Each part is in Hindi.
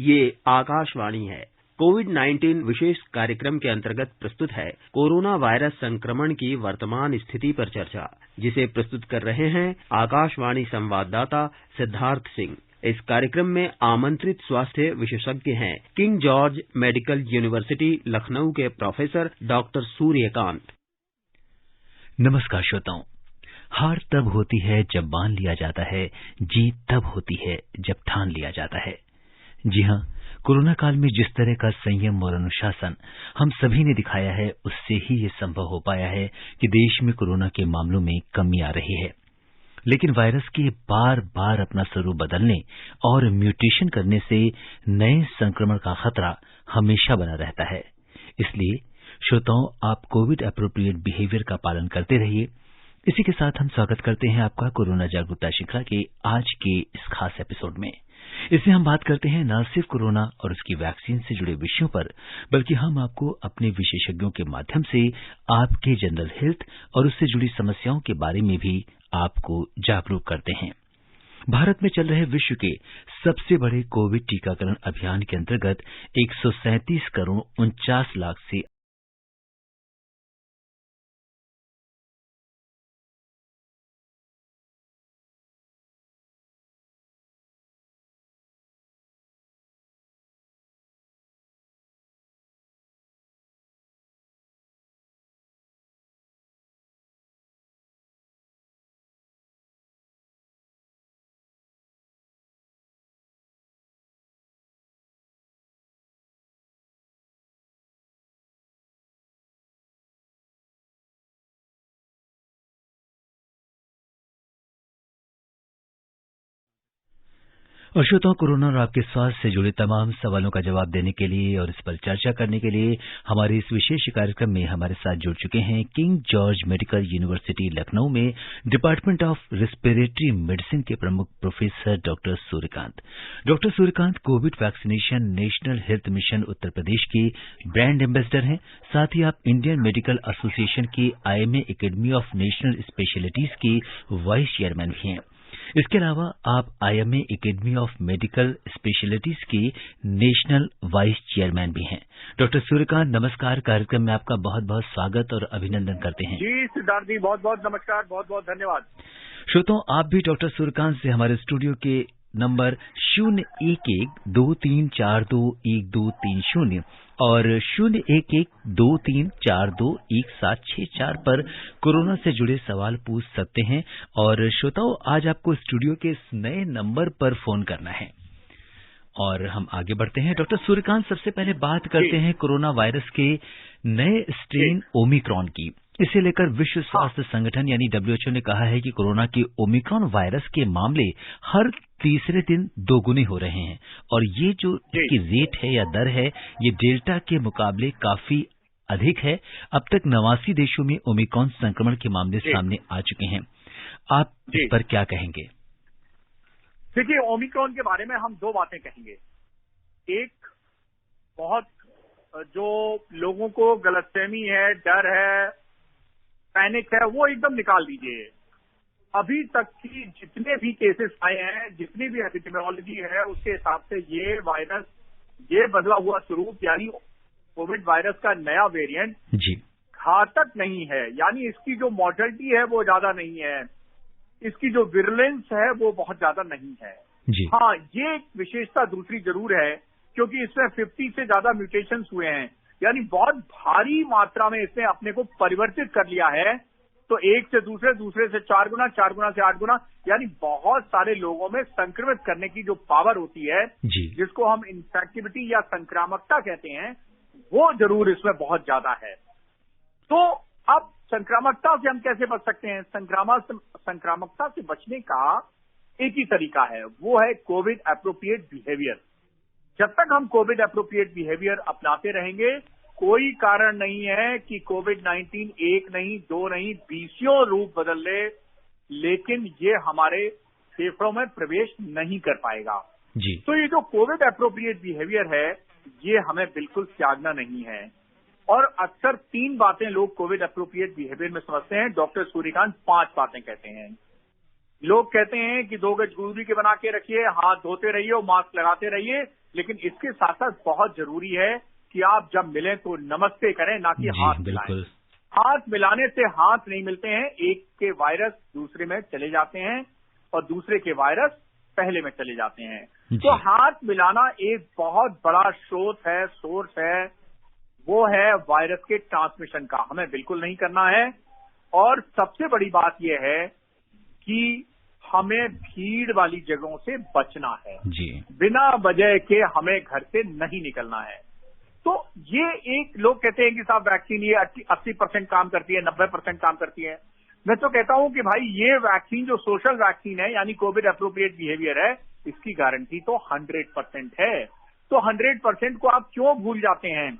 ये आकाशवाणी है। कोविड-19 विशेष कार्यक्रम के अंतर्गत प्रस्तुत है कोरोना वायरस संक्रमण की वर्तमान स्थिति पर चर्चा, जिसे प्रस्तुत कर रहे हैं आकाशवाणी संवाददाता सिद्धार्थ सिंह। इस कार्यक्रम में आमंत्रित स्वास्थ्य विशेषज्ञ हैं King George Medical University Lucknow के प्रोफेसर डॉक्टर सूर्यकांत। नमस्कार श्रोताओं। हार तब होती है जब मान लिया जाता है, जीत तब होती है जब ठान लिया जाता है। जी हाँ, कोरोना काल में जिस तरह का संयम और अनुशासन हम सभी ने दिखाया है, उससे ही ये संभव हो पाया है कि देश में कोरोना के मामलों में कमी आ रही है। लेकिन वायरस के बार बार अपना स्वरूप बदलने और म्यूटेशन करने से नए संक्रमण का खतरा हमेशा बना रहता है। इसलिए श्रोताओं, आप कोविड एप्रोप्रिएट बिहेवियर का पालन करते रहिए। इसी के साथ हम स्वागत करते हैं आपका कोरोना जागरूकता श्रृंखला के आज के इस खास एपिसोड में। इसमें हम बात करते हैं न सिर्फ कोरोना और उसकी वैक्सीन से जुड़े विषयों पर, बल्कि हम आपको अपने विशेषज्ञों के माध्यम से आपके जनरल हेल्थ और उससे जुड़ी समस्याओं के बारे में भी आपको जागरूक करते हैं। भारत में चल रहे विश्व के सबसे बड़े कोविड टीकाकरण अभियान के अंतर्गत 137 करोड़ 49 लाख से और श्रोताओं, कोरोना और आपके स्वास्थ्य से जुड़े तमाम सवालों का जवाब देने के लिए और इस पर चर्चा करने के लिए हमारे इस विशेष कार्यक्रम में हमारे साथ जुड़ चुके हैं King George Medical University Lucknow में डिपार्टमेंट ऑफ रेस्पिरेटरी मेडिसिन के प्रमुख professor doctor Suryakant. Doctor Suryakant Covid vaccination National Health Mission Uttar Pradesh के ब्रांड एम्बेसडर हैं। साथ ही आप इंडियन मेडिकल एसोसिएशन के IMA Academy of National Specialities के वाइस चेयरमैन भी हैं। इसके अलावा आप IMA Academy of Medical Specialities के नेशनल वाइस चेयरमैन भी हैं। डॉक्टर सूर्यकांत, नमस्कार। कार्यक्रम में आपका बहुत बहुत स्वागत और अभिनंदन करते हैं। जी सिद्धार्थ जी, बहुत बहुत नमस्कार, बहुत बहुत धन्यवाद। श्रोताओं, आप भी डॉक्टर सूर्यकांत से हमारे स्टूडियो के नंबर 011-2342-1230 और 011-2342-1764 पर कोरोना से जुड़े सवाल पूछ सकते हैं। और श्रोताओं, आज आपको स्टूडियो के इस नए नंबर पर फोन करना है और हम आगे बढ़ते हैं। डॉक्टर सूर्यकांत, सबसे पहले बात करते हैं कोरोना वायरस के नए स्ट्रेन ओमिक्रॉन की। इसे लेकर विश्व स्वास्थ्य संगठन यानी WHO ने कहा है कि कोरोना के ओमिक्रॉन वायरस के मामले हर तीसरे दिन दोगुने हो रहे हैं और ये जो इसकी रेट है या दर है, ये डेल्टा के मुकाबले काफी अधिक है। अब तक 89 देशों में ओमिक्रॉन संक्रमण के मामले सामने आ चुके हैं। आप इस पर क्या कहेंगे? देखिए, ओमिक्रॉन के बारे में हम दो बातें कहेंगे। एक, बहुत जो लोगों को गलतफहमी है, डर है, पैनिक है, वो एकदम निकाल दीजिए। अभी तक की जितने भी केसेस आए हैं, जितनी भी एपिडेमियोलॉजी है, उसके हिसाब से ये वायरस, ये बदला हुआ स्वरूप यानी कोविड वायरस का नया वेरिएंट घातक नहीं है। यानी इसकी जो मॉर्टेलिटी है वो ज्यादा नहीं है, इसकी जो विरुलेंस है वो बहुत ज्यादा नहीं है। हाँ, ये एक विशेषता दूसरी जरूर है, क्योंकि इसमें 50 से ज्यादा म्यूटेशंस हुए हैं, यानी बहुत भारी मात्रा में इसने अपने को परिवर्तित कर लिया है। तो एक से दूसरे, दूसरे से 4 गुना, 4 गुना से 8 गुना, यानी बहुत सारे लोगों में संक्रमित करने की जो पावर होती है, जिसको हम इन्फेक्टिविटी या संक्रामकता कहते हैं, वो जरूर इसमें बहुत ज्यादा है। तो अब संक्रामकता से हम कैसे बच सकते हैं? संक्रामकता से बचने का एक ही तरीका है, वो है कोविड एप्रोप्रिएट बिहेवियर। जब तक हम कोविड एप्रोप्रिएट बिहेवियर अपनाते रहेंगे, कोई कारण नहीं है कि कोविड-19 एक नहीं, दो नहीं, 20 रूप बदल ले, लेकिन ये हमारे फेफड़ों में प्रवेश नहीं कर पाएगा। तो ये जो कोविड एप्रोप्रिएट बिहेवियर है, ये हमें बिल्कुल त्यागना नहीं है। और अक्सर 3 बातें लोग कोविड एप्रोप्रिएट बिहेवियर में समझते हैं। डॉक्टर सूर्यकांत 5 बातें कहते हैं। लोग कहते हैं कि 2 गज दूरी के बना के रखिए, हाथ धोते रहिए और मास्क लगाते रहिए, लेकिन इसके साथ साथ बहुत जरूरी है कि आप जब मिलें तो नमस्ते करें, ना कि हाथ मिलाएं। हाथ मिलाने से हाथ नहीं मिलते हैं, एक के वायरस दूसरे में चले जाते हैं और दूसरे के वायरस पहले में चले जाते हैं। तो हाथ मिलाना एक बहुत बड़ा सोर्स है, वो है वायरस के ट्रांसमिशन का, हमें बिल्कुल नहीं करना है। और सबसे बड़ी बात यह है कि हमें भीड़ वाली जगहों से बचना है जी। बिना वजह के हमें घर से नहीं निकलना है। तो ये एक लोग कहते हैं कि साहब वैक्सीन ये 80% काम करती है, 90% काम करती है। मैं तो कहता हूं कि भाई ये वैक्सीन जो सोशल वैक्सीन है यानी कोविड एप्रोप्रिएट बिहेवियर है, इसकी गारंटी तो 100% है। तो 100% को आप क्यों भूल जाते हैं?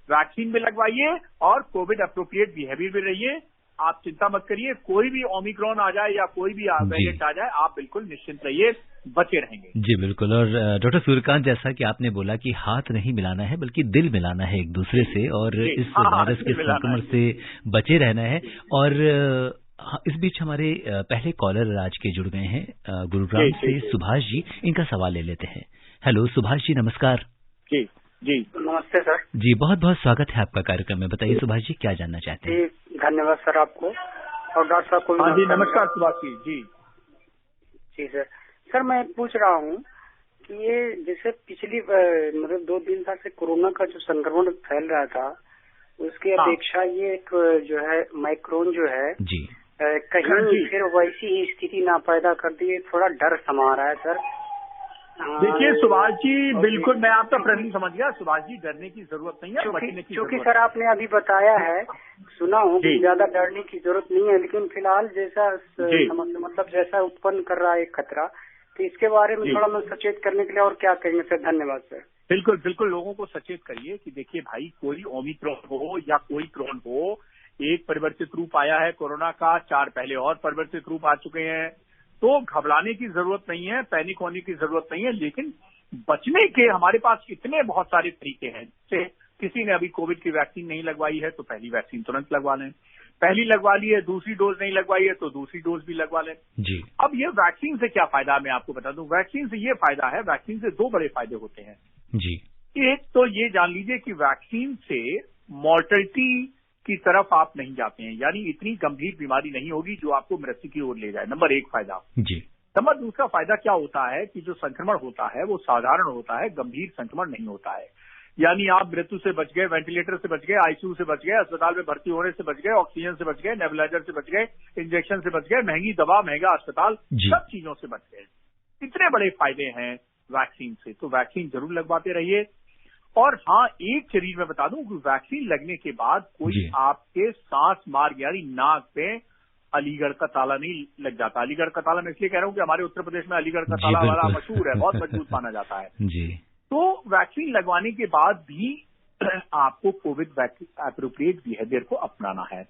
वैक्सीन भी लगवाइए और कोविड एप्रोप्रिएट बिहेवियर भी रहिए। आप चिंता मत करिए, कोई भी ओमिक्रॉन आ जाए या कोई भी वेरिएंट आ जाए, आप बिल्कुल निश्चिंत रहिए, बचे रहेंगे। जी बिल्कुल। और डॉक्टर सूर्यकांत, जैसा कि आपने बोला कि हाथ नहीं मिलाना है बल्कि दिल मिलाना है एक दूसरे से और इस वायरस के संक्रमण से बचे रहना है। और इस बीच हमारे पहले कॉलर आज के जुड़ गए हैं गुरुग्राम से सुभाष जी, इनका सवाल ले लेते हैं। हेलो सुभाष जी, नमस्कार। जी जी नमस्ते सर। जी बहुत बहुत स्वागत है आपका कार्यक्रम में। बताइए सुभाष जी, क्या जानना चाहते हैं? जी धन्यवाद सर आपको और डॉक्टर साहब को। जी नमस्कार सुभाष जी। जी जी सर मैं पूछ रहा हूँ कि ये जैसे पिछली मतलब 2 दिन से कोरोना का जो संक्रमण फैल रहा था, उसकी अपेक्षा ये एक जो है माइक्रोन जो है जी कहीं फिर वैसी ही स्थिति ना पैदा कर दी, थोड़ा डर समा रहा है सर। देखिए सुभाष जी, बिल्कुल मैं आपका प्रश्न समझ गया। सुभाष जी, डरने की जरूरत नहीं है, बचने की क्योंकि सर आपने अभी बताया है, सुना हूँ कि ज्यादा डरने की जरूरत नहीं है, लेकिन फिलहाल जैसा मतलब जैसा उत्पन्न कर रहा है खतरा, तो इसके बारे में थोड़ा मैं सचेत करने के लिए और क्या करेंगे सर? धन्यवाद सर। बिल्कुल बिल्कुल, लोगों को सचेत करिए कि देखिए भाई, कोई ओमिक्रॉन हो या कोई क्रॉन हो, एक परिवर्तित रूप आया है कोरोना का, 4 पहले और परिवर्तित रूप आ चुके हैं। तो घबराने की जरूरत नहीं है, पैनिक होने की जरूरत नहीं है, लेकिन बचने के हमारे पास इतने बहुत सारे तरीके हैं। जैसे किसी ने अभी कोविड की वैक्सीन नहीं लगवाई है तो पहली वैक्सीन तुरंत लगवा लें, पहली लगवा ली है, दूसरी डोज नहीं लगवाई है तो दूसरी डोज भी लगवा लें जी। अब ये वैक्सीन से क्या फायदा, मैं आपको बता दूं। वैक्सीन से ये फायदा है, वैक्सीन से 2 बड़े फायदे होते हैं जी। एक तो ये जान लीजिए कि वैक्सीन से मॉर्टेलिटी की तरफ आप नहीं जाते हैं, यानी इतनी गंभीर बीमारी नहीं होगी जो आपको मृत्यु की ओर ले जाए। नंबर 1 फायदा जी। नंबर 2 फायदा क्या होता है कि जो संक्रमण होता है वो साधारण होता है, गंभीर संक्रमण नहीं होता है। यानी आप मृत्यु से बच गए, वेंटिलेटर से बच गए, आईसीयू से बच गए, अस्पताल में भर्ती होने से बच गए, ऑक्सीजन से बच गए, नेबुलाइजर से बच गए, इंजेक्शन से बच गए, महंगी दवा, महंगा अस्पताल, सब चीजों से बच गए। इतने बड़े फायदे हैं वैक्सीन से, तो वैक्सीन जरूर लगवाते रहिए। और हाँ, एक शरीर में बता दूं कि वैक्सीन लगने के बाद कोई आपके सांस मार्ग यानी नाक पे अलीगढ़ का ताला नहीं लग जाता। अलीगढ़ का ताला मैं इसलिए कह रहा हूं कि हमारे उत्तर प्रदेश में अलीगढ़ का ताला वाला मशहूर है, बहुत मजबूत माना जाता है जी। तो वैक्सीन लगवाने के बाद भी आपको कोविड एप्रोप्रिएट बिहेवियर को अपनाना है,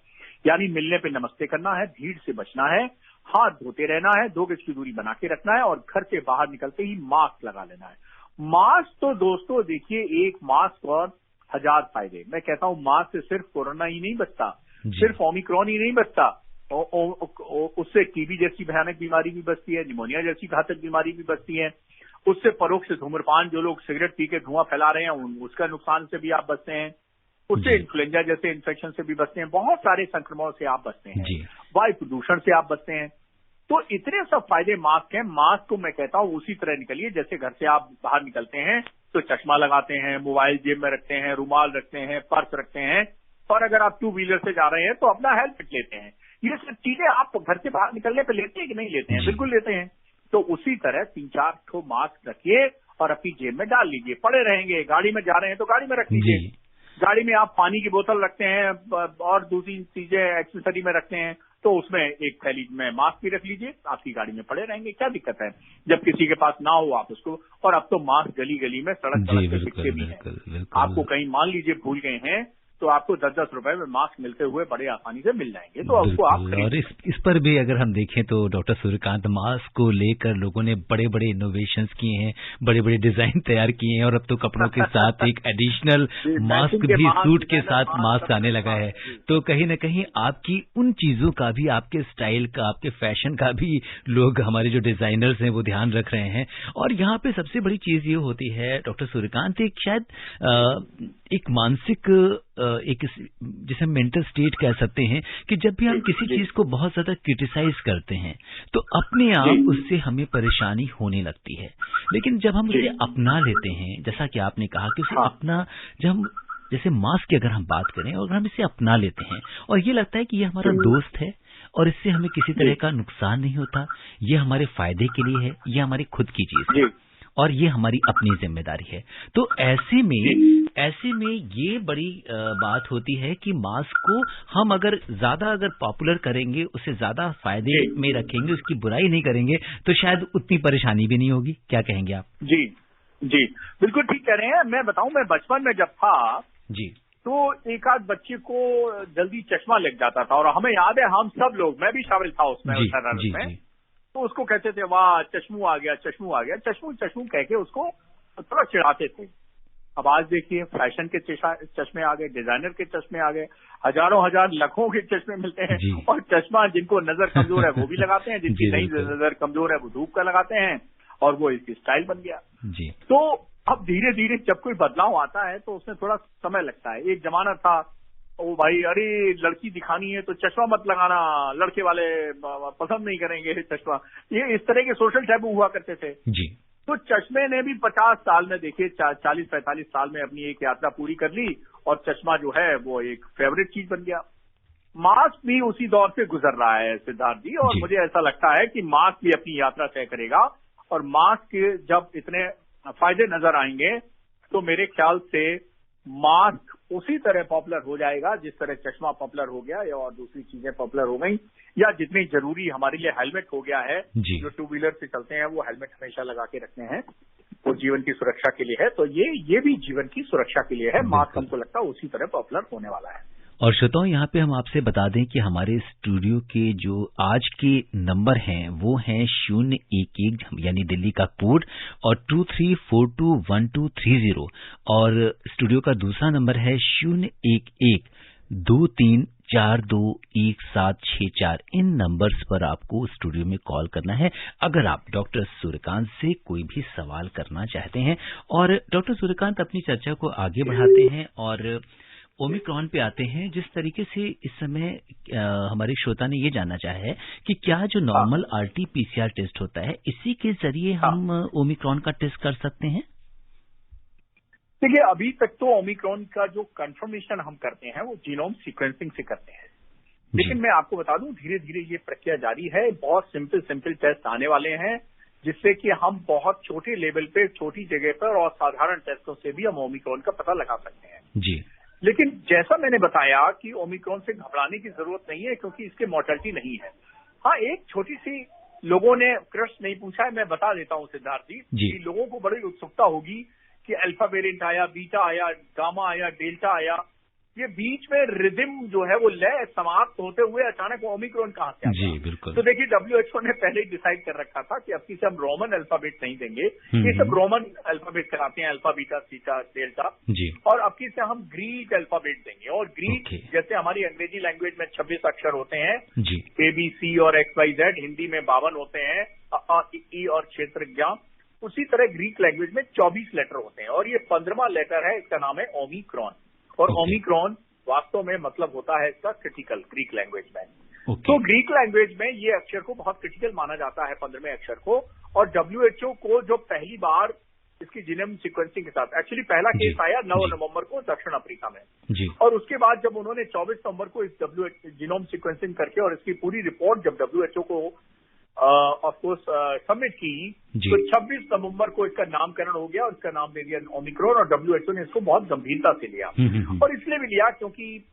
यानी मिलने पे नमस्ते करना है, भीड़ से बचना है, हाथ धोते रहना है, 2 गज की दूरी बना के रखना है और घर से बाहर निकलते ही मास्क लगा लेना है। मास्क तो दोस्तों देखिए, एक मास्क और 1000 फायदे। मैं कहता हूं मास्क से सिर्फ कोरोना ही नहीं बचता, सिर्फ ओमिक्रॉन ही नहीं बचता, उससे टीबी जैसी भयानक बीमारी भी बचती है, निमोनिया जैसी घातक बीमारी भी बचती है, उससे परोक्ष धूम्रपान, जो लोग सिगरेट पी के धुआं फैला रहे हैं उसका नुकसान से भी आप बचते हैं, उससे इन्फ्लुएंजा जैसे इन्फेक्शन से भी बचते हैं, बहुत सारे संक्रमणों से आप बचते हैं, वायु प्रदूषण से आप बचते हैं। तो इतने सब फायदे मास्क हैं। मास्क को मैं कहता हूं उसी तरह निकलिए जैसे घर से आप बाहर निकलते हैं तो चश्मा लगाते हैं, मोबाइल जेब में रखते हैं, रुमाल रखते हैं, पर्स रखते हैं, और अगर आप 2 व्हीलर से जा रहे हैं तो अपना हेलमेट लेते हैं। ये सब चीजें आप घर से बाहर निकलने पर लेते हैं कि नहीं लेते हैं? बिल्कुल लेते हैं। तो उसी तरह 3-4 ठो मास्क रखिए और अपनी जेब में डाल लीजिए, पड़े रहेंगे। गाड़ी में जा रहे हैं तो गाड़ी में रख लीजिए, गाड़ी में आप पानी की बोतल रखते हैं और दूसरी चीजें एक्सेसरी में रखते हैं तो उसमें एक थैली में मास्क भी रख लीजिए, आपकी गाड़ी में पड़े रहेंगे, क्या दिक्कत है? जब किसी के पास ना हो आप उसको, और अब तो मास्क गली गली में सड़क पे बिकते भी हैं। आपको कहीं मान लीजिए भूल गए हैं तो आपको 10-10 रुपए में मास्क मिलते हुए बड़े आसानी से मिल जाएंगे, तो आपको आप और इस पर भी अगर हम देखें तो डॉक्टर सूर्यकांत, मास्क को लेकर लोगों ने बड़े बड़े इनोवेशंस किए हैं, बड़े बड़े डिजाइन तैयार किए हैं, और अब तो कपड़ों के साथ एक एडिशनल मास्क भी, सूट के साथ मास्क आने लगा है। तो कहीं ना कहीं आपकी उन चीजों का भी, आपके स्टाइल का, आपके फैशन का भी लोग, हमारे जो डिजाइनर्स हैं, वो ध्यान रख रहे हैं। और यहाँ पे सबसे बड़ी चीज ये होती है डॉक्टर सूर्यकांत, एक शायद एक मानसिक, एक जिसे मेंटल स्टेट कह सकते हैं, कि जब भी हम किसी चीज को बहुत ज्यादा क्रिटिसाइज करते हैं तो अपने आप उससे हमें परेशानी होने लगती है। लेकिन जब हम उसे अपना लेते हैं, जैसा कि आपने कहा कि उसे अपना, जब हम जैसे मास्क की अगर हम बात करें और हम इसे अपना लेते हैं और ये लगता है कि ये हमारा दोस्त है और इससे हमें किसी तरह का नुकसान नहीं होता, ये हमारे फायदे के लिए है, ये हमारी खुद की चीज है और ये हमारी अपनी जिम्मेदारी है, तो ऐसे में ये बड़ी बात होती है कि मास्क को हम अगर पॉपुलर करेंगे, उसे ज्यादा फायदे में रखेंगे, उसकी बुराई नहीं करेंगे, तो शायद उतनी परेशानी भी नहीं होगी। क्या कहेंगे आप? जी, बिल्कुल ठीक कह रहे हैं। मैं बताऊं, मैं बचपन में जब था जी, तो एक आध बच्चे को जल्दी चश्मा लग जाता था, और हमें याद है, हम सब लोग, मैं भी शामिल था उसमें, में, तो उसको कहते थे, वाह चश्मू आ गया, चश्मू कह के उसको थोड़ा चिढ़ाते थे। अब आज देखिए, फैशन के चश्मे आ गए, डिजाइनर के चश्मे आ गए, हजार लाखों के चश्मे मिलते हैं, और चश्मा जिनको नजर कमजोर है वो भी लगाते हैं, जिनकी नहीं नजर कमजोर है वो धूप का लगाते हैं, और वो इसकी स्टाइल बन गया। तो अब धीरे धीरे जब कोई बदलाव आता है तो उसमें थोड़ा समय लगता है। एक जमाना था, ओ भाई, अरे लड़की दिखानी है तो चश्मा मत लगाना, लड़के वाले पसंद नहीं करेंगे चश्मा, ये इस तरह के सोशल टैबू हुआ करते थे जी। तो चश्मे ने भी 50 साल में, देखिए 40-45 साल में अपनी एक यात्रा पूरी कर ली, और चश्मा जो है वो एक फेवरेट चीज बन गया। मास्क भी उसी दौर से गुजर रहा है सिद्धार्थ जी, और मुझे ऐसा लगता है कि मास्क भी अपनी यात्रा तय करेगा, और मास्क के जब इतने फायदे नजर आएंगे तो मेरे ख्याल से मास्क उसी तरह पॉपुलर हो जाएगा जिस तरह चश्मा पॉपुलर हो गया, या और दूसरी चीजें पॉपुलर हो गई, या जितनी जरूरी हमारे लिए हेलमेट हो गया है। जो 2 व्हीलर से चलते हैं वो हेलमेट हमेशा लगा के रखते हैं, वो जीवन की सुरक्षा के लिए है, तो ये भी जीवन की सुरक्षा के लिए है। मास्क हमको लगता है उसी तरह पॉपुलर होने वाला है। और श्रोताओं, यहाँ पे हम आपसे बता दें कि हमारे स्टूडियो के जो आज के नंबर हैं वो हैं 011 यानी दिल्ली का कोड और 23421230, और स्टूडियो का दूसरा नंबर है 01123421764। इन नंबर्स पर आपको स्टूडियो में कॉल करना है अगर आप डॉक्टर सूर्यकांत से कोई भी सवाल करना चाहते हैं। और डॉक्टर सूर्यकांत अपनी चर्चा को आगे बढ़ाते हैं और ओमिक्रॉन पे आते हैं। जिस तरीके से इस समय हमारे श्रोता ने ये जानना चाहा है कि क्या जो नॉर्मल RT-PCR टेस्ट होता है, इसी के जरिए हम ओमिक्रॉन का टेस्ट कर सकते हैं? देखिए, अभी तक तो ओमिक्रॉन का जो कंफर्मेशन हम करते हैं वो जीनोम सीक्वेंसिंग से करते हैं, लेकिन मैं आपको बता दूं, धीरे धीरे ये प्रक्रिया जारी है। बहुत सिंपल टेस्ट आने वाले हैं जिससे कि हम बहुत छोटे लेवल पे, छोटी जगह पर और साधारण टेस्टों से भी हम ओमिक्रॉन का पता लगा सकते हैं जी। लेकिन जैसा मैंने बताया कि ओमिक्रॉन से घबराने की जरूरत नहीं है, क्योंकि इसके मॉर्टेलिटी नहीं है। हाँ, एक छोटी सी, लोगों ने प्रश्न नहीं पूछा है, मैं बता देता हूं सिद्धार्थ जी, कि लोगों को बड़ी उत्सुकता होगी कि अल्फा वेरिएंट आया, बीटा आया, गामा आया, डेल्टा आया, ये बीच में रिदम जो है वो लय समाप्त होते हुए अचानक ओमिक्रॉन कहां से आ गया? जी बिल्कुल। तो देखिए, WHO ने पहले ही डिसाइड कर रखा था कि अब की से हम रोमन अल्फाबेट नहीं देंगे, ये सब रोमन अल्फाबेट कराते हैं, अल्फा, बीटा, थीटा, डेल्टा, और अब की से हम ग्रीक अल्फाबेट देंगे। और ग्रीक जैसे हमारी अंग्रेजी लैंग्वेज में 26 अक्षर होते हैं, ABC और XYZ, हिंदी में 52 होते हैं, अ, ई और क्षेत्र ज्ञान, उसी तरह ग्रीक लैंग्वेज में 24 लेटर होते हैं, और ये 15वां लेटर है, इसका नाम है ओमिक्रॉन। और ओमिक्रॉन वास्तव में मतलब होता है इसका क्रिटिकल, ग्रीक लैंग्वेज में। तो ग्रीक लैंग्वेज में ये अक्षर को बहुत क्रिटिकल माना जाता है, 15वें अक्षर को। और WHO को जो पहली बार इसकी जीनोम सीक्वेंसिंग के साथ, एक्चुअली पहला केस आया 9 नवंबर को दक्षिण अफ्रीका में, और उसके बाद जब उन्होंने 24 नवंबर को इस जीनोम सीक्वेंसिंग करके और इसकी पूरी रिपोर्ट जब WHO को ऑफ कोर्स सबमिट की, तो 26 नवंबर को इसका नामकरण हो गया और इसका नाम दे दिया ओमिक्रॉन, और WHO ने इसको बहुत गंभीरता से लिया। और इसलिए भी लिया क्योंकि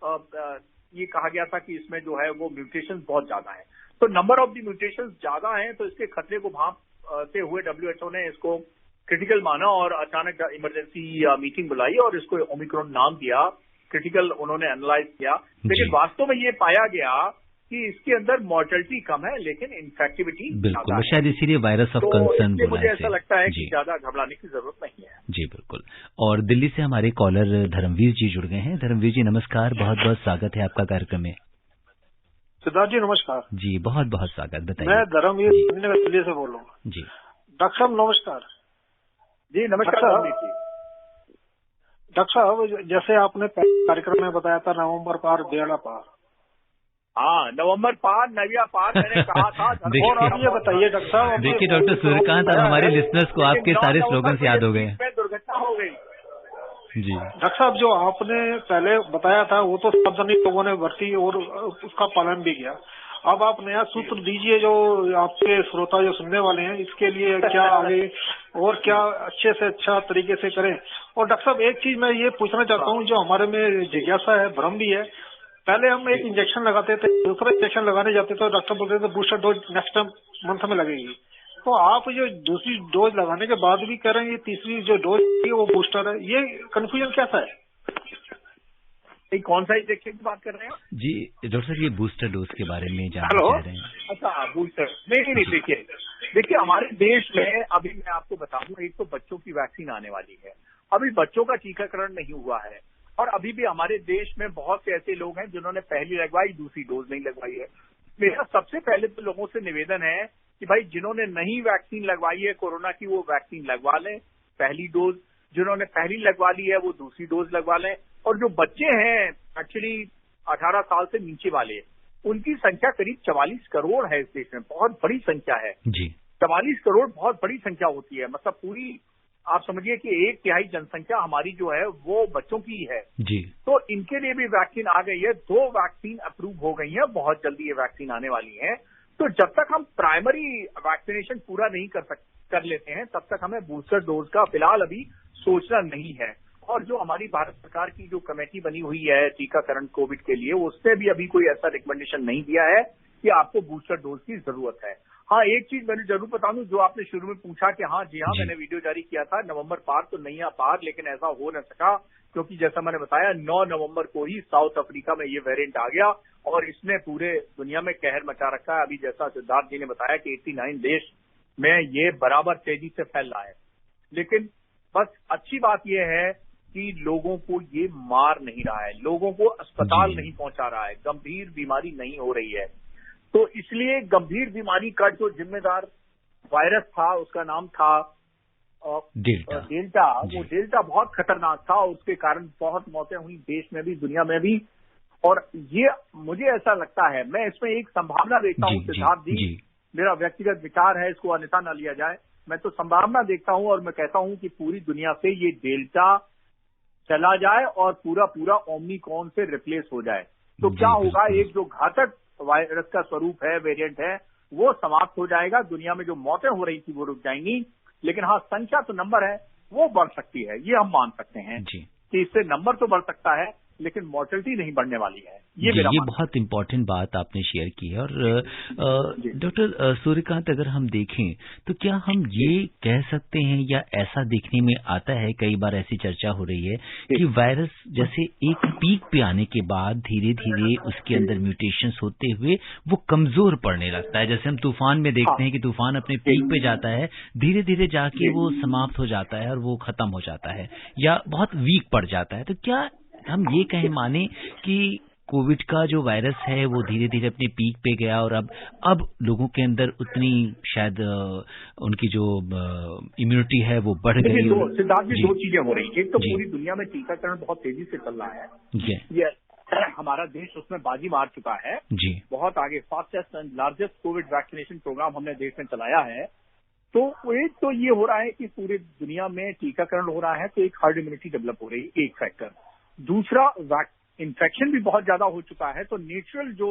ये कहा गया था कि इसमें जो है वो म्यूटेशंस बहुत ज्यादा है, तो नंबर ऑफ द म्यूटेशंस ज्यादा हैं, तो इसके खतरे को भांपते हुए WHO ने इसको क्रिटिकल माना और अचानक इमरजेंसी मीटिंग बुलाई और इसको ओमिक्रॉन नाम दिया। क्रिटिकल उन्होंने एनालाइज किया, लेकिन वास्तव में ये पाया गया कि इसके अंदर मॉर्टेलिटी कम है लेकिन इन्फेक्टिविटी बिल्कुल, शायद इसीलिए वायरस ऑफ कंसर्न बोला है। मुझे ऐसा लगता है कि ज्यादा घबराने की जरूरत नहीं है। जी बिल्कुल। और दिल्ली से हमारे कॉलर धर्मवीर जी जुड़ गए हैं। धर्मवीर जी नमस्कार, बहुत बहुत स्वागत है आपका कार्यक्रम में। सिद्धार्थ जी नमस्कार। जी बहुत बहुत स्वागत, बताइए। मैं धर्मवीर दिल्ली से बोल रहा हूँ। जी डॉक्टर साहब नमस्कार। जी नमस्कार। डॉक्टर साहब जैसे आपने कार्यक्रम में बताया था नवंबर पार बेड़ा पार, हाँ नवंबर पार नविया पार मैंने कहा था। और अब ये बताइए डॉक्टर साहब, देखिए डॉक्टर सूर्यकांत, अब हमारे लिसनर्स को आपके सारे स्लोगन्स याद हो गए हैं। दुर्घटना हो गई। जी डॉक्टर साहब, जो आपने पहले बताया था वो तो सावधानी लोगों ने बरती और उसका पालन भी किया। अब आप नया सूत्र दीजिए जो आपके श्रोता जो सुनने वाले हैं इसके लिए क्या आगे और क्या अच्छे से अच्छा तरीके से करें। और डॉक्टर साहब एक चीज मैं ये पूछना चाहता हूँ, जो हमारे में जिज्ञासा है, भ्रम भी है। पहले हम एक इंजेक्शन लगाते थे, दूसरा इंजेक्शन लगाने जाते थे, डॉक्टर बोलते थे बूस्टर डोज नेक्स्ट मंथ में लगेगी। तो आप जो दूसरी डोज लगाने के बाद भी कह रहे हैं ये तीसरी जो डोज है वो बूस्टर है, ये कंफ्यूजन कैसा है? कौन सा इंजेक्शन की बात कर रहे हैं? जी डॉक्टर साहब, ये बूस्टर डोज के बारे में जानना चाह रहे हैं। अच्छा बूस्टर, नहीं देखिए हमारे देश में अभी मैं आपको बताऊं, एक तो बच्चों की वैक्सीन आने वाली है, अभी बच्चों का टीकाकरण नहीं हुआ है, और अभी भी हमारे देश में बहुत से ऐसे लोग हैं जिन्होंने पहली लगवाई दूसरी डोज नहीं लगवाई है। मेरा सबसे पहले तो लोगों से निवेदन है कि भाई जिन्होंने नहीं वैक्सीन लगवाई है कोरोना की वो वैक्सीन लगवा लें, पहली डोज। जिन्होंने पहली लगवा ली है वो दूसरी डोज लगवा लें। और जो बच्चे हैं एक्चुअली 18 साल से नीचे वाले, उनकी संख्या करीब 44 करोड़ है इस देश में, बहुत बड़ी संख्या है जी। 44 करोड़ बहुत बड़ी संख्या होती है, मतलब पूरी आप समझिए कि 1/3 जनसंख्या हमारी जो है वो बच्चों की ही है जी। तो इनके लिए भी वैक्सीन आ गई है, 2 वैक्सीन अप्रूव हो गई है, बहुत जल्दी ये वैक्सीन आने वाली है। तो जब तक हम प्राइमरी वैक्सीनेशन पूरा नहीं कर लेते हैं तब तक हमें बूस्टर डोज का फिलहाल अभी सोचना नहीं है। और जो हमारी भारत सरकार की जो कमेटी बनी हुई है टीकाकरण कोविड के लिए, उसने भी अभी कोई ऐसा रिकमेंडेशन नहीं दिया है कि आपको बूस्टर डोज की जरूरत है। हाँ एक चीज मैंने जरूर बता दूं, जो आपने शुरू में पूछा कि हाँ जी हाँ मैंने वीडियो जारी किया था नवंबर पार तो नैया पार, लेकिन ऐसा हो न सका क्योंकि जैसा मैंने बताया 9 नवंबर को ही साउथ अफ्रीका में ये वेरिएंट आ गया और इसने पूरे दुनिया में कहर मचा रखा है। अभी जैसा सिद्धार्थ जी ने बताया कि 89 देश में ये बराबर तेजी से फैल रहा है, लेकिन बस अच्छी बात यह है कि लोगों को ये मार नहीं रहा है, लोगों को अस्पताल नहीं पहुंचा रहा है, गंभीर बीमारी नहीं हो रही है। तो इसलिए गंभीर बीमारी का जो जिम्मेदार वायरस था उसका नाम था डेल्टा। वो डेल्टा बहुत खतरनाक था और उसके कारण बहुत मौतें हुई देश में भी दुनिया में भी। और ये मुझे ऐसा लगता है, मैं इसमें एक संभावना देखता हूँ सिद्धार्थ जी, मेरा व्यक्तिगत विचार है, इसको अन्यथा न लिया जाए, मैं तो संभावना देखता हूँ और मैं कहता हूँ कि पूरी दुनिया से ये डेल्टा चला जाए और पूरा पूरा ओमिक्रॉन से रिप्लेस हो जाए। तो क्या होगा, एक जो घातक वायरस का स्वरूप है, वेरिएंट है, वो समाप्त हो जाएगा। दुनिया में जो मौतें हो रही थी वो रुक जाएंगी, लेकिन हाँ संख्या तो नंबर है वो बढ़ सकती है, ये हम मान सकते हैं कि इससे नंबर तो बढ़ सकता है लेकिन मॉर्टेलिटी नहीं बढ़ने वाली है। ये बहुत इंपॉर्टेंट बात आपने शेयर की है। और डॉक्टर सूर्यकांत, अगर हम देखें तो क्या हम ये कह सकते हैं या ऐसा देखने में आता है, कई बार ऐसी चर्चा हो रही है कि वायरस जैसे एक पीक पे आने के बाद धीरे धीरे उसके अंदर म्यूटेशंस होते हुए वो कमजोर पड़ने लगता है। जैसे हम तूफान में देखते हैं कि तूफान अपने पीक पे जाता है, धीरे धीरे जाके वो समाप्त हो जाता है और वो खत्म हो जाता है या बहुत वीक पड़ जाता है। तो क्या हम ये कहें माने कि कोविड का जो वायरस है वो धीरे धीरे अपने पीक पे गया और अब लोगों के अंदर उतनी शायद उनकी जो इम्यूनिटी है वो बढ़ गई? सिद्धार्थ जी, 2 चीजें हो रही है। एक तो पूरी दुनिया में टीकाकरण बहुत तेजी से चल रहा है, ये हमारा देश उसमें बाजी मार चुका है जी, बहुत आगे, fastest and largest Covid vaccination programme हमने देश में चलाया है। तो एक तो ये हो रहा है कि पूरी दुनिया में टीकाकरण हो रहा है तो एक हर्ड इम्यूनिटी डेवलप हो रही है, एक फैक्टर। दूसरा, इन्फेक्शन भी बहुत ज्यादा हो चुका है तो नेचुरल जो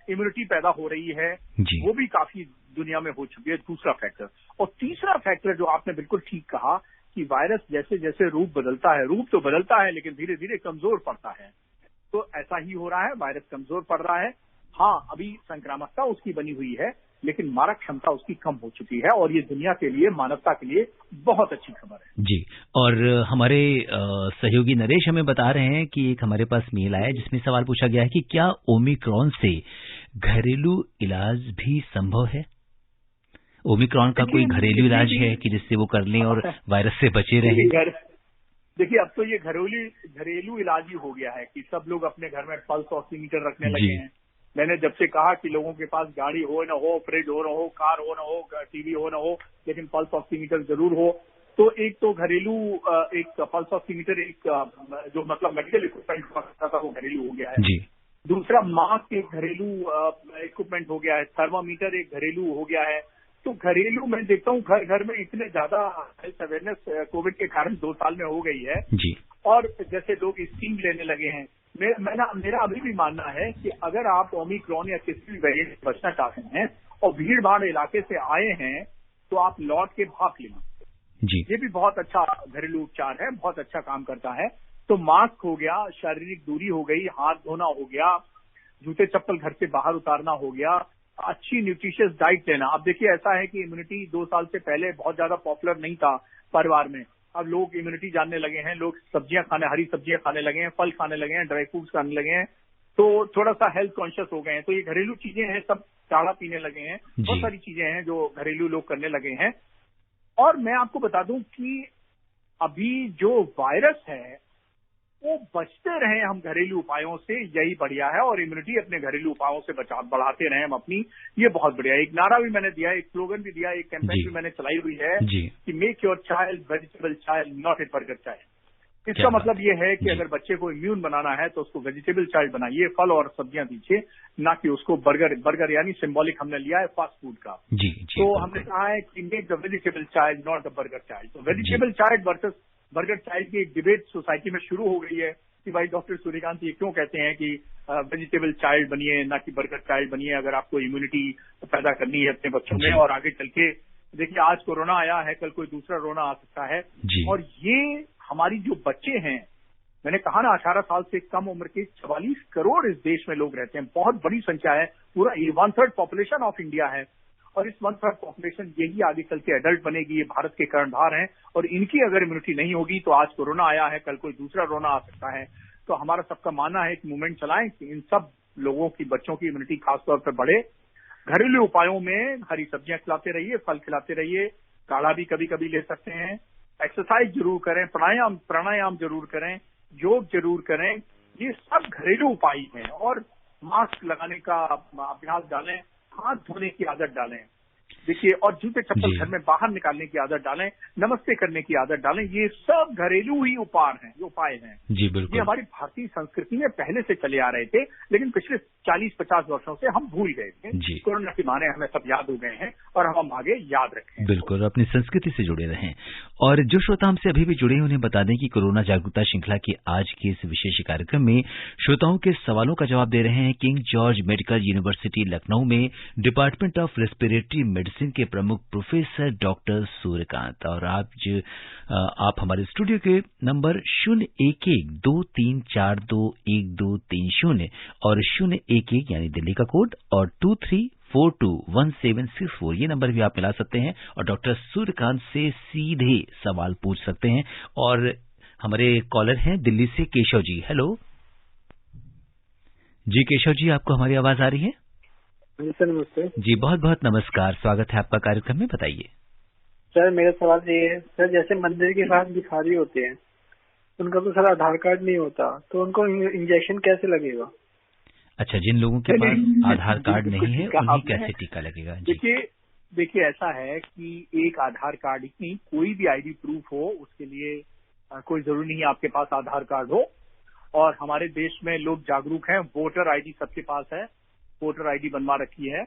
इम्यूनिटी पैदा हो रही है वो भी काफी दुनिया में हो चुकी है, दूसरा फैक्टर। और तीसरा फैक्टर जो आपने बिल्कुल ठीक कहा कि वायरस जैसे जैसे रूप बदलता है, रूप तो बदलता है लेकिन धीरे धीरे कमजोर पड़ता है, तो ऐसा ही हो रहा है, वायरस कमजोर पड़ रहा है। हाँ अभी संक्रामकता उसकी बनी हुई है लेकिन मारक क्षमता उसकी कम हो चुकी है और ये दुनिया के लिए, मानवता के लिए बहुत अच्छी खबर है। जी, और हमारे सहयोगी नरेश हमें बता रहे हैं कि एक हमारे पास मेल आया जिसमें सवाल पूछा गया है कि क्या ओमिक्रॉन से घरेलू इलाज भी संभव है? ओमिक्रॉन का कोई घरेलू इलाज है कि जिससे वो कर लें और वायरस से बचे रहें? देखिए, अब तो ये घरेलू इलाज ही हो गया है कि सब लोग अपने घर में पल्स ऑक्सीमीटर रखने लगे हैं। मैंने जब से कहा कि लोगों के पास गाड़ी हो न हो, फ्रिज हो न हो, कार हो न हो, टीवी हो न हो, लेकिन पल्स ऑक्सीमीटर जरूर हो, तो एक तो घरेलू एक पल्स ऑक्सीमीटर एक जो मतलब मेडिकल इक्विपमेंट हुआ करता था वो घरेलू हो गया है जी। दूसरा मास्क एक घरेलू इक्विपमेंट हो गया है, थर्मामीटर एक घरेलू हो गया है। तो घरेलू मैं देखता हूँ घर घर में इतने ज्यादा हेल्थ अवेयरनेस कोविड के कारण 2 साल में हो गई है जी। और जैसे लोग स्टीम लेने लगे हैं। मेरा अभी भी मानना है कि अगर आप ओमिक्रॉन या किसी भी वेरिएंट से बचना चाहते हैं और भीड़ भाड़ इलाके से आए हैं तो आप लौट के भाप लेना जी। ये भी बहुत अच्छा घरेलू उपचार है, बहुत अच्छा काम करता है। तो मास्क हो गया, शारीरिक दूरी हो गई, हाथ धोना हो गया, जूते चप्पल घर से बाहर उतारना हो गया, अच्छी न्यूट्रिशियस डाइट लेना। अब देखिए ऐसा है कि इम्यूनिटी 2 साल से पहले बहुत ज्यादा पॉपुलर नहीं था परिवार में, अब लोग इम्यूनिटी जानने लगे हैं, लोग सब्जियां खाने, हरी सब्जियां खाने लगे हैं, फल खाने लगे हैं, ड्राई फ्रूट्स खाने लगे हैं, तो थोड़ा सा हेल्थ कॉन्शियस हो गए हैं। तो ये घरेलू चीजें हैं, सब काढ़ा पीने लगे हैं, बहुत सारी चीजें हैं जो घरेलू लोग करने लगे हैं। और मैं आपको बता दूं कि अभी जो वायरस है वो बचते रहे हम घरेलू उपायों से, यही बढ़िया है। और इम्यूनिटी अपने घरेलू उपायों से बढ़ाते रहे हम अपनी, ये बहुत बढ़िया है। एक नारा भी मैंने दिया, एक स्लोगन भी दिया, एक कैंपेन भी मैंने चलाई हुई है कि make your child vegetable child not a burger child. इसका मतलब ये है कि अगर बच्चे को इम्यून बनाना है तो उसको वेजिटेबल चाइल्ड बनाइए, फल और सब्जियां दीजिए, ना कि उसको बर्गर यानी सिंबॉलिक हमने लिया है फास्ट फूड का। तो हमने कहा है कि make the vegetable child not the burger child. तो vegetable child versus burger child की एक डिबेट सोसाइटी में शुरू हो गई है कि भाई डॉक्टर सूर्यकांत ये क्यों कहते हैं कि वेजिटेबल चाइल्ड बनिए ना कि बर्गर चाइल्ड बनिए अगर आपको इम्यूनिटी पैदा करनी है अपने बच्चों में। और आगे चल के देखिए आज कोरोना आया है, कल कोई दूसरा रोना आ सकता है। और ये हमारी जो बच्चे हैं, मैंने कहा ना 18 साल से कम उम्र के 44 करोड़ इस देश में लोग रहते हैं, बहुत बड़ी संख्या है, पूरा 1/3 पॉपुलेशन ऑफ इंडिया है। और इस 1/3 पॉपुलेशन यही आगे चल के एडल्ट बनेगी, ये भारत के कर्णधार हैं। और इनकी अगर इम्यूनिटी नहीं होगी तो आज कोरोना आया है, कल कोई दूसरा रोना आ सकता है। तो हमारा सबका मानना है कि मूवमेंट चलाएं कि इन सब लोगों की, बच्चों की इम्यूनिटी खासतौर पर बढ़े। घरेलू उपायों में हरी सब्जियां खिलाते रहिए, फल खिलाते रहिए, काढ़ा भी कभी कभी ले सकते हैं, एक्सरसाइज जरूर करें, प्राणायाम जरूर करें, योग जरूर करें। ये सब घरेलू उपाय हैं। और मास्क लगाने का अभ्यास डालें, हाथ धोने की आदत डालें, देखिए, और जूते चप्पल घर में बाहर निकालने की आदत डालें, नमस्ते करने की आदत डालें। ये सब घरेलू ही उपाय हैं। जी बिल्कुल। ये हमारी भारतीय संस्कृति में पहले से चले आ रहे थे, लेकिन पिछले 40-50 वर्षों से हम भूल गए थे। कोरोना के माने हमें सब याद हो गए हैं और हम आगे याद रखें। बिल्कुल, अपनी संस्कृति से जुड़े रहें। और जो श्रोता हमसे अभी भी जुड़े हैं उन्हें बता दें कि कोरोना जागरूकता श्रृंखला के आज के इस विशेष कार्यक्रम में श्रोताओं के सवालों का जवाब दे रहे हैं King George Medical University Lucknow में डिपार्टमेंट ऑफ रेस्पिरेटरी मेडिसिन के प्रमुख प्रोफेसर डॉक्टर सूर्यकांत। और आप हमारे स्टूडियो के नंबर 011-2342-1230 और 011 यानी दिल्ली का कोड और 23421764 ये नंबर भी आप मिला सकते हैं और डॉक्टर सूर्यकांत से सीधे सवाल पूछ सकते हैं। और हमारे कॉलर हैं दिल्ली से केशव जी। हेलो जी केशव जी, आपको हमारी आवाज आ रही है? सर नमस्ते जी, बहुत बहुत नमस्कार, स्वागत है आपका कार्यक्रम में, बताइए। सर मेरा सवाल ये है, सर जैसे मंदिर के पास भिखारी होते हैं उनका तो सर आधार कार्ड नहीं होता, तो उनको इंजेक्शन कैसे लगेगा? अच्छा, जिन लोगों के पास आधार कार्ड नहीं है उन्हें कैसे टीका लगेगा? देखिए ऐसा है कि एक आधार कार्ड ही, कोई भी आईडी प्रूफ हो उसके लिए कोई जरूरी नहीं है आपके पास आधार कार्ड हो। और हमारे देश में लोग जागरूक हैं, वोटर आईडी सबके पास है, वोटर आईडी बनवा रखी है,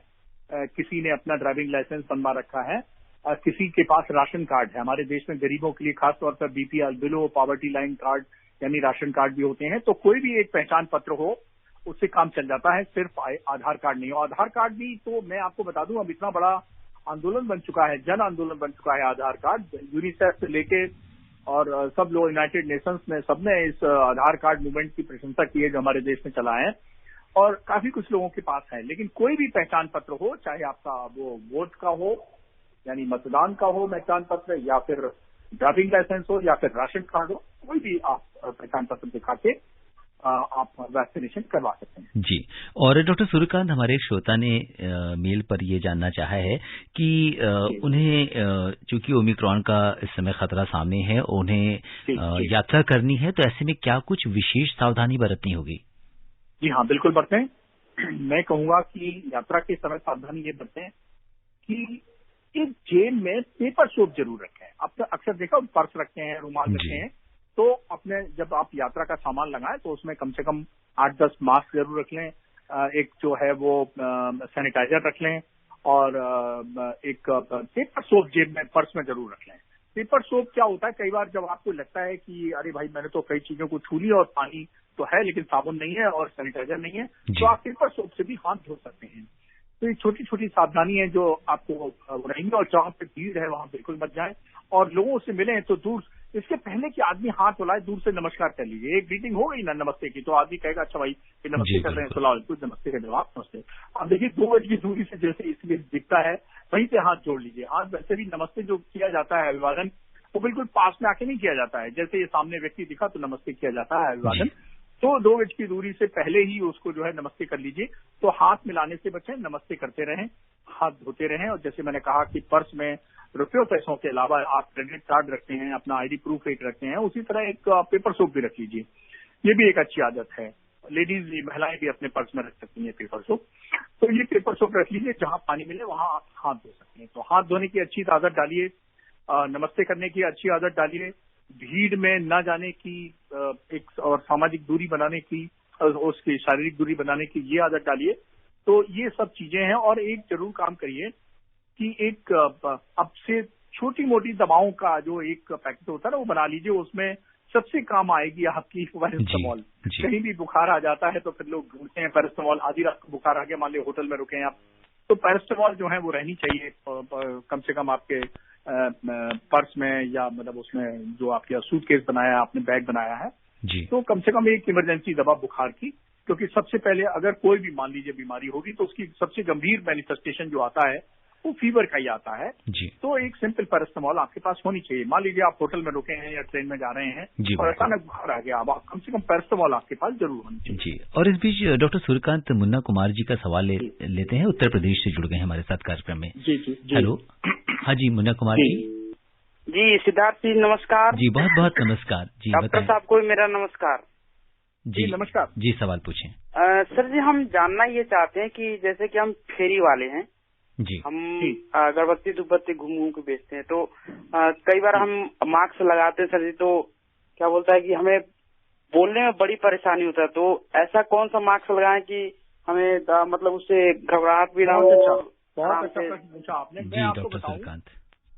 किसी ने अपना ड्राइविंग लाइसेंस बनवा रखा है, किसी के पास राशन कार्ड है। हमारे देश में गरीबों के लिए खासतौर पर BPL, below poverty line card यानी राशन कार्ड भी होते हैं। तो कोई भी एक पहचान पत्र हो उससे काम चल जाता है, सिर्फ आधार कार्ड नहीं हो। आधार कार्ड भी तो मैं आपको बता दूं अब इतना बड़ा आंदोलन बन चुका है, जन आंदोलन बन चुका है आधार कार्ड। यूनिसेफ से लेके और सब लोग यूनाइटेड नेशंस में सबने इस आधार कार्ड मूवमेंट की प्रशंसा की है जो हमारे देश में चला है। और काफी कुछ लोगों के पास है, लेकिन कोई भी पहचान पत्र हो, चाहे आपका वो वोट का हो यानी मतदान का हो पहचान पत्र, या फिर ड्राइविंग लाइसेंस हो, या फिर राशन कार्ड हो, कोई भी आप पहचान पत्र दिखा के आप वैक्सीनेशन करवा सकते हैं। जी। और डॉक्टर सूर्यकांत, हमारे एक श्रोता ने मेल पर ये जानना चाहा है कि उन्हें चूंकि ओमिक्रॉन का इस समय खतरा सामने है, उन्हें यात्रा करनी है, तो ऐसे में क्या कुछ विशेष सावधानी बरतनी होगी? जी हाँ, बिल्कुल बरतें। मैं कहूंगा कि यात्रा के समय सावधानी ये बरतें कि इस जेब में पेपर सोप जरूर रखें। अब अक्सर देखा पर्स रखते हैं, रुमाल रखते हैं, तो अपने जब आप यात्रा का सामान लगाएं तो उसमें कम से कम 8-10 मास्क जरूर रख लें, एक जो है वो सैनिटाइजर रख लें, और एक पेपर सोप जेब में पर्स में जरूर रख लें। पेपर सोप क्या होता है, कई बार जब आपको लगता है कि अरे भाई मैंने तो कई चीजों को छू लिया और पानी तो है लेकिन साबुन नहीं है और सैनिटाइजर नहीं है, तो आप पेपर सोप से भी हाथ धो सकते हैं। तो ये छोटी छोटी सावधानी है जो आपको रहेंगी। और जहां पे भीड़ है वहां बिल्कुल मत जाएं, और लोगों से मिलें तो दूर, इसके पहले कि आदमी हाथ धुलाए दूर से नमस्कार कर लीजिए। एक ग्रीटिंग हो गई ना नमस्ते की, तो आदमी कहेगा अच्छा भाई नमस्ते कर रहे हैं, तो लाओ कुछ नमस्ते कर दो, आप नमस्ते। आप देखिए 2 गज की दूरी से जैसे इसलिए दिखता है वहीं से हाथ जोड़ लीजिए। हाथ वैसे भी नमस्ते जो किया जाता है अभिवादन, वो बिल्कुल पास में आके नहीं किया जाता है, जैसे ये सामने व्यक्ति दिखा तो नमस्ते किया जाता है अभिवादन। तो 2 गज की दूरी से पहले ही उसको जो है नमस्ते कर लीजिए। तो हाथ मिलाने से बचें, नमस्ते करते रहें, हाथ धोते रहें। और जैसे मैंने कहा कि पर्स में रुपयों पैसों के अलावा आप क्रेडिट कार्ड रखते हैं, अपना आईडी प्रूफ एक रखते हैं, उसी तरह एक पेपर सोप भी रख लीजिए। ये भी एक अच्छी आदत है। लेडीज महिलाएं भी अपने पर्स में रख सकती हैं पेपर सोप। तो ये पेपर सोप रख लीजिए, जहां पानी मिले वहां आप हाथ धो सकते हैं। तो हाथ धोने की अच्छी आदत डालिए, नमस्ते करने की अच्छी आदत डालिए, भीड़ में न जाने की एक और सामाजिक दूरी बनाने की, उसकी शारीरिक दूरी बनाने की ये आदत डालिए। तो ये सब चीजें हैं। और एक जरूर काम करिए कि एक अब से छोटी मोटी दवाओं का जो एक पैकेट होता है ना वो बना लीजिए, उसमें सबसे काम आएगी आपकी पैरासिटामोल। कहीं भी बुखार आ जाता है तो फिर लोग ढूंढते हैं पैरासिटामोल, आधी रात को बुखार आ गया, मान लो होटल में रुके हैं आप, तो पैरासिटामोल जो है वो रहनी चाहिए कम से कम आपके पर्स में, या मतलब उसमें जो आपके सूटकेस बनाया है आपने, बैग बनाया है जी। तो कम से कम एक इमरजेंसी दवा बुखार की, क्योंकि सबसे पहले अगर कोई भी मान लीजिए बीमारी होगी तो उसकी सबसे गंभीर मैनिफेस्टेशन जो आता है वो फीवर का ही आता है जी। तो एक सिंपल पैरासिटामोल आपके पास होनी चाहिए। मान लीजिए आप होटल में रुके हैं या ट्रेन में जा रहे हैं और अचानक बुखार आ गया, अब आप कम से कम पैरासिटामोल आपके पास जरूर होनी चाहिए जी। और इस बीच डॉक्टर सूर्यकांत, मुन्ना कुमार जी का सवाल लेते हैं, उत्तर प्रदेश से जुड़ गए हैं हमारे साथ कार्यक्रम में। जी जी जी। हेलो, हाँ जी मुन्ना कुमार जी। जी सिद्धार्थ जी नमस्कार। जी बहुत बहुत नमस्कार जी। डॉक्टर साहब को मेरा नमस्कार जी। नमस्कार जी, सवाल पूछें। सर जी हम जानना ये चाहते हैं कि जैसे कि हम फेरी वाले हैं जी, हम अगरबत्ती धूपबत्ती घूम के बेचते हैं, तो कई बार हम मास्क लगाते हैं सर जी, तो क्या बोलता है कि हमें बोलने में बड़ी परेशानी होता है, तो ऐसा कौन सा मास्क लगाएं कि हमें मतलब उससे घबराहट भी ना हो। बहुत अच्छा प्रश्न पूछा आपने। मैं आपको बताऊं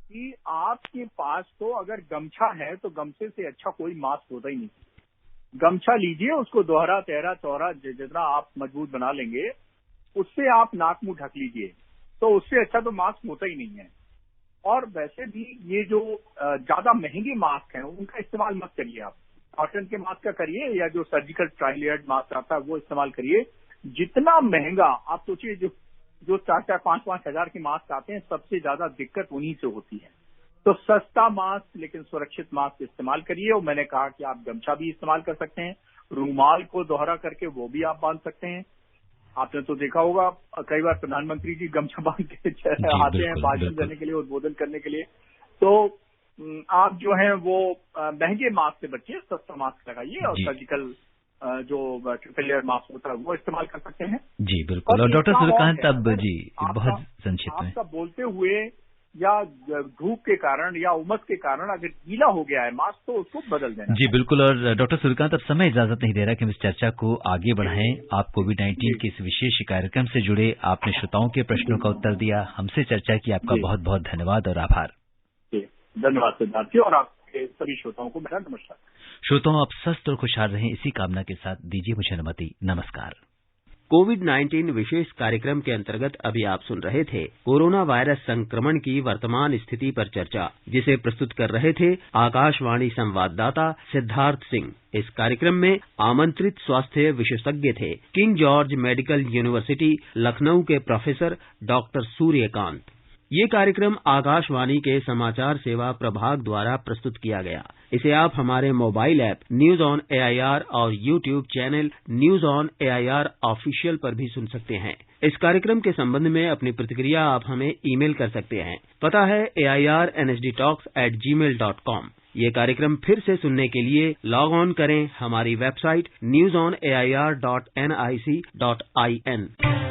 कि आपके पास तो अगर गमछा है तो गमछे से अच्छा कोई मास्क होता ही नहीं। गमछा लीजिए, उसको दोहरा तेहरा चौड़ा जितना आप मजबूत बना लेंगे उससे आप नाक मुंह ढक लीजिए, तो उससे अच्छा तो मास्क होता ही नहीं है। और वैसे भी ये जो ज्यादा महंगे मास्क हैं उनका इस्तेमाल मत करिए। आप कॉटन के मास्क का करिए, या जो सर्जिकल ट्राई लेयर्ड मास्क आता है वो इस्तेमाल करिए। जितना महंगा आप सोचिए, जो 4-5 हजार के मास्क आते हैं, सबसे ज्यादा दिक्कत उन्हीं से होती है। तो सस्ता मास्क लेकिन सुरक्षित मास्क इस्तेमाल करिए। और मैंने कहा कि आप गमछा भी इस्तेमाल कर सकते हैं, रूमाल को दोहरा करके वो भी आप बांध सकते हैं। आपने तो देखा होगा कई बार प्रधानमंत्री जी गमछा बांध के आते हैं भाषण देने के लिए, उद्बोधन करने के लिए। तो आप जो है वो महंगे मास्क से बचिए, सस्ता मास्क लगाइए और सर्जिकल जो ट्रिपल लेयर मास्क होता है वो इस्तेमाल कर सकते हैं जी बिल्कुल। और डॉक्टर सूर्यकांत अब जी बहुत संक्षिप्त में, आपका बोलते हुए या धूप के कारण या उमस के कारण अगर गीला हो गया है मास्क तो उसको बदल देना जी बिल्कुल। और डॉक्टर सूर्यकांत अब समय इजाजत नहीं दे रहा कि हम इस चर्चा को आगे बढ़ाएं। आप कोविड-19 के इस विशेष कार्यक्रम से जुड़े, आपने श्रोताओं के प्रश्नों का उत्तर दिया, हमसे चर्चा की, आपका बहुत बहुत धन्यवाद और आभार। धन्यवाद सिद्धार्थ जी, और आपके सभी श्रोताओं को मेरा नमस्कार। श्रोताओं, आप स्वस्थ और खुशहाल रहें, इसी कामना के साथ दीजिए मुझे अनुमति। नमस्कार। कोविड-19 विशेष कार्यक्रम के अंतर्गत अभी आप सुन रहे थे कोरोना वायरस संक्रमण की वर्तमान स्थिति पर चर्चा, जिसे प्रस्तुत कर रहे थे आकाशवाणी संवाददाता सिद्धार्थ सिंह। इस कार्यक्रम में आमंत्रित स्वास्थ्य विशेषज्ञ थे king George Medical University Lucknow के प्रोफेसर डॉक्टर सूर्यकांत। ये कार्यक्रम आकाशवाणी के समाचार सेवा प्रभाग द्वारा प्रस्तुत किया गया। इसे आप हमारे mobile app News on AIR और YouTube channel News on AIR official पर भी सुन सकते हैं। इस कार्यक्रम के संबंध में अपनी प्रतिक्रिया आप हमें ईमेल कर सकते हैं। पता है airnsdtalks@gmail.com। ये कार्यक्रम फिर से सुनने के लिए लॉग ऑन करें हमारी वेबसाइट newsonair.nic.in।